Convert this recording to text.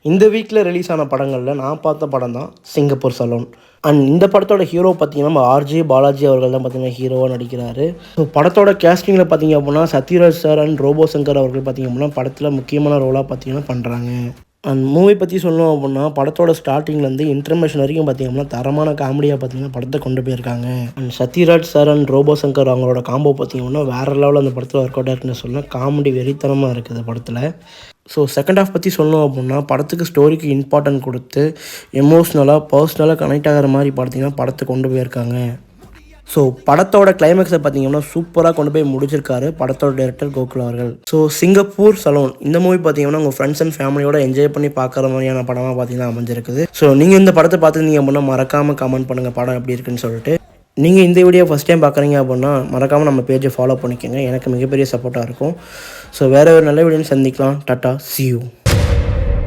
இந்த வீக்கில் ரிலீஸ் ஆன படங்களில் நான் பார்த்த படம் தான் சிங்கப்பூர் சலூன். அண்ட் இந்த படத்தோட ஹீரோ பார்த்தீங்கன்னா நம்ம ஆர்ஜே பாலாஜி அவர்கள் தான் பார்த்தீங்கன்னா ஹீரோவாக நடிக்கிறாரு. ஸோ படத்தோட கேஸ்டிங்கில் பார்த்தீங்க அப்படின்னா சத்யராஜ் சார் அண்ட் ரோபோ சங்கர் அவர்கள் பார்த்தீங்க அப்படின்னா படத்தில் முக்கியமான ரோலாக பார்த்தீங்கன்னா பண்ணுறாங்க. அண்ட் மூவி பற்றி சொல்லணும் அப்படின்னா படத்தோட ஸ்டார்டிங்லேருந்து இன்டர்மிஷன் வரைக்கும் பார்த்திங்க அப்படின்னா தரமான காமெடியாக பார்த்தீங்கன்னா படத்தை கொண்டு போயிருக்காங்க. And Sathyaraj sir and Robo Shankar அவங்களோட காம்போ பார்த்திங்க அப்படின்னா வேறு லெவலில் அந்த படத்தில் ஒர்க் அவுட் ஆகிருக்குன்னு சொல்லலாம். காமெடி வெறித்தனமாக இருக்குது படத்தில். ஸோ செகண்ட் ஹாஃப் பற்றி சொல்லணும் அப்படின்னா படத்துக்கு ஸ்டோரிக்கு இம்பார்ட்டன்ட் கொடுத்து எமோஷ்னலாக பர்சனலாக கனெக்ட் ஆகிற மாதிரி பார்த்திங்கன்னா படத்தை கொண்டு போயிருக்காங்க. ஸோ படத்தோட கிளைமேக்ஸை பார்த்திங்கன்னா சூப்பராக கொண்டு போய் முடிச்சிருக்காரு படத்தோட டைரக்டர் கோகுல் அவர்கள். ஸோ சிங்கப்பூர் சலூன் இந்த மூவி பார்த்திங்கன்னா உங்கள் ஃப்ரெண்ட்ஸ் அண்ட் ஃபேமிலியோட என்ஜாய் பண்ணி பார்க்குற மாதிரியான படமாக பார்த்திங்கன்னா அமைஞ்சிருக்குது. ஸோ நீங்கள் இந்த படத்தை பார்த்துருந்தீங்க அப்படின்னா மறக்காமல் கமெண்ட் பண்ணுங்கள் படம் எப்படி இருக்குன்னு சொல்லிட்டு. நீங்கள் இந்த வீடியோ ஃபஸ்ட் டைம் பார்க்குறீங்க அப்படின்னா மறக்காமல் நம்ம பேஜை ஃபாலோ பண்ணிக்கோங்க, எனக்கு மிகப்பெரிய சப்போர்ட்டாக இருக்கும். ஸோ வேறு ஒரு நல்ல வீடியோன்னு சந்திக்கலாம். Tata, see you.